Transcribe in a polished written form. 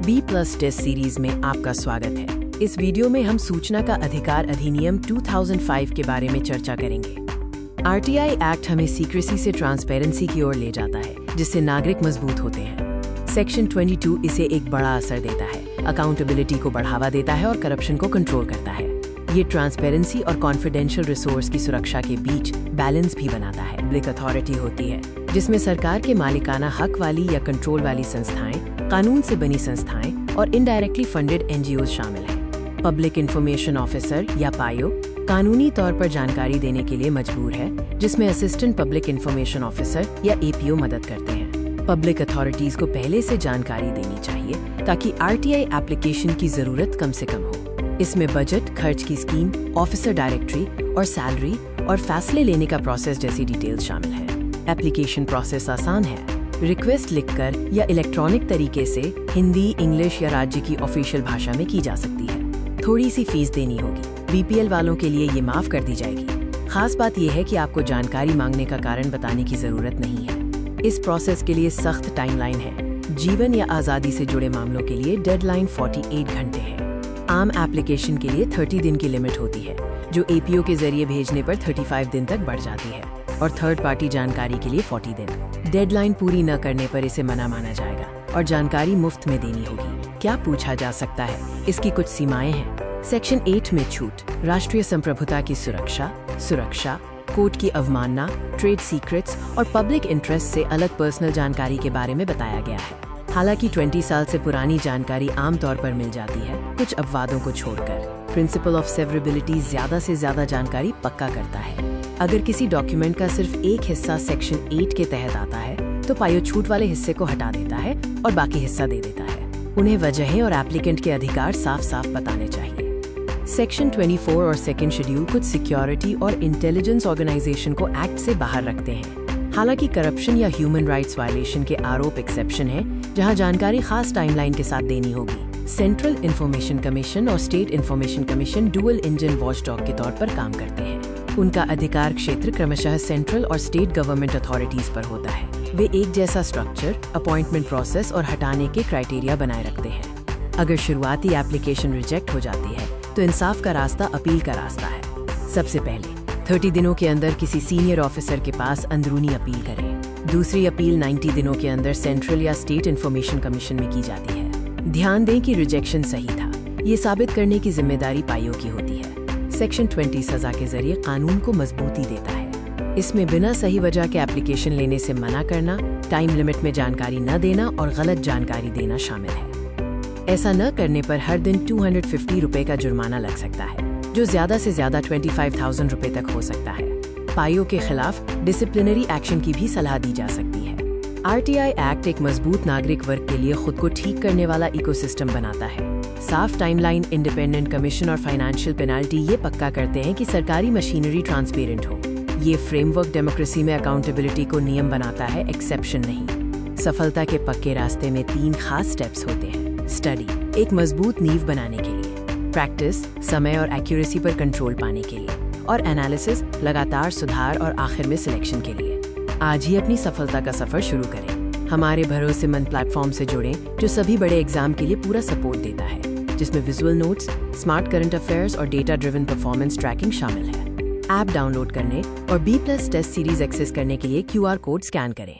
B+ test series में आपका स्वागत है। इस वीडियो में हम सूचना का अधिकार अधिनियम 2005 के बारे में चर्चा करेंगे। RTI एक्ट हमें सीक्रेसी से ट्रांसपेरेंसी की ओर ले जाता है, जिससे नागरिक मजबूत होते हैं। सेक्शन 22 इसे एक बड़ा असर देता है, अकाउंटेबिलिटी को बढ़ावा देता है और करप्शन को कंट्रोल करता है। ये ट्रांसपेरेंसी और कॉन्फिडेंशियल रिसोर्स की सुरक्षा के बीच बैलेंस भी बनाता है। पब्लिक अथॉरिटी होती है, जिसमें सरकार के मालिकाना हक वाली या कंट्रोल वाली संस्थाएं, कानून से बनी संस्थाएं और इनडायरेक्टली फंडेड NGOs शामिल हैं। पब्लिक इंफॉर्मेशन ऑफिसर या पायो कानूनी तौर पर जानकारी देने के लिए मजबूर है, जिसमें असिस्टेंट पब्लिक इंफॉर्मेशन ऑफिसर या APO मदद करते हैं। पब्लिक अथॉरिटीज को पहले से जानकारी देनी चाहिए ताकि RTI एप्लीकेशन की जरूरत कम से कम हो। इसमें बजट, खर्च की स्कीम, ऑफिसर डायरेक्टरी और सैलरी और फैसले लेने का प्रोसेस जैसी डिटेल्स शामिल है। एप्लीकेशन प्रोसेस आसान है। रिक्वेस्ट लिखकर या इलेक्ट्रॉनिक तरीके से हिंदी, इंग्लिश या राज्य की ऑफिशियल भाषा में की जा सकती है। थोड़ी सी फीस देनी होगी। BPL वालों के लिए ये माफ कर दी जाएगी। खास बात यह है कि आपको जानकारी मांगने का कारण बताने की जरूरत नहीं है। इस प्रोसेस के लिए सख्त टाइमलाइन है। जीवन या आज़ादी से जुड़े मामलों के लिए डेडलाइन 48 घंटे है। आम एप्लीकेशन के लिए 30 दिन की लिमिट होती है, जो APO के जरिए भेजने पर 35 दिन तक बढ़ जाती है, और थर्ड पार्टी जानकारी के लिए 40 दिन। डेडलाइन पूरी न करने पर इसे मना माना जाएगा और जानकारी मुफ्त में देनी होगी। क्या पूछा जा सकता है? इसकी कुछ सीमाएं हैं। सेक्शन 8 में छूट, राष्ट्रीय संप्रभुता की सुरक्षा, कोर्ट की अवमानना, ट्रेड सीक्रेट्स और पब्लिक इंटरेस्ट से अलग पर्सनल जानकारी के बारे में बताया गया है। हालांकि 20 साल से पुरानी जानकारी आमतौर पर मिल जाती है, कुछ अपवादों को छोड़कर। प्रिंसिपल ऑफ सेवरेबिलिटी ज्यादा से ज्यादा जानकारी पक्का करता है। अगर किसी डॉक्यूमेंट का सिर्फ एक हिस्सा सेक्शन 8 के तहत आता है, तो पायो छूट वाले हिस्से को हटा देता है और बाकी हिस्सा दे देता है। उन्हें वजहें और एप्लीकेंट के अधिकार साफ साफ बताने चाहिए। सेक्शन 24 और सेकेंड शेड्यूल कुछ सिक्योरिटी और इंटेलिजेंस ऑर्गेनाइजेशन को एक्ट से बाहर रखते हैं। हालांकि करप्शन या ह्यूमन राइट्स वायलेशन के आरोप एक्सेप्शन है, जहां जानकारी खास टाइमलाइन के साथ देनी होगी। सेंट्रल इंफॉर्मेशन कमीशन और state information commission dual engine watchdog के तौर पर काम करते हैं। उनका अधिकार क्षेत्र क्रमशः सेंट्रल और स्टेट गवर्नमेंट अथॉरिटीज पर होता है। वे एक जैसा स्ट्रक्चर, अपॉइंटमेंट प्रोसेस और हटाने के क्राइटेरिया बनाए रखते हैं। अगर शुरुआती एप्लीकेशन रिजेक्ट हो जाती है, तो इंसाफ का रास्ता अपील का रास्ता है। सबसे पहले 30 दिनों के अंदर किसी सीनियर ऑफिसर के पास अंदरूनी अपील करें। दूसरी अपील 90 दिनों के अंदर सेंट्रल या स्टेट इंफॉर्मेशन कमीशन में की जाती है। ध्यान दें कि रिजेक्शन सही था। ये साबित करने की जिम्मेदारी पायो की होती है। सेक्शन 20 सजा के जरिए कानून को मजबूती देता है। इसमें बिना सही वजह के एप्लीकेशन लेने से मना करना, टाइम लिमिट में जानकारी न देना और गलत जानकारी देना शामिल है। ऐसा न करने पर हर दिन 250 रुपए का जुर्माना लग सकता है, जो ज्यादा से ज्यादा 25,000 रुपए तक हो सकता है। पायो के खिलाफ डिसिप्लिनरी एक्शन की भी सलाह दी जा सकती है। RTI एक्ट एक मजबूत नागरिक वर्ग के लिए खुद को ठीक करने वाला इकोसिस्टम बनाता है। साफ टाइमलाइन, इंडिपेंडेंट कमीशन और फाइनेंशियल पेनाल्टी ये पक्का करते हैं कि सरकारी मशीनरी ट्रांसपेरेंट हो। ये फ्रेमवर्क डेमोक्रेसी में अकाउंटेबिलिटी को नियम बनाता है, एक्सेप्शन नहीं। सफलता के पक्के रास्ते में 3 खास स्टेप्स होते हैं। स्टडी, एक मजबूत नींव बनाने के लिए। प्रैक्टिस, समय और एक्यूरेसी पर कंट्रोल पाने के लिए। और एनालिसिस, लगातार सुधार और आखिर में सिलेक्शन के लिए। आज ही अपनी सफलता का सफर शुरू करें। हमारे भरोसेमंद प्लेटफॉर्म से जुड़ें, जो सभी बड़े एग्जाम के लिए पूरा सपोर्ट देता है, जिसमें visual notes, smart current affairs और डेटा ड्रिवन परफॉर्मेंस ट्रैकिंग शामिल है। ऐप डाउनलोड करने और B+ टेस्ट सीरीज एक्सेस करने के लिए QR कोड स्कैन करें।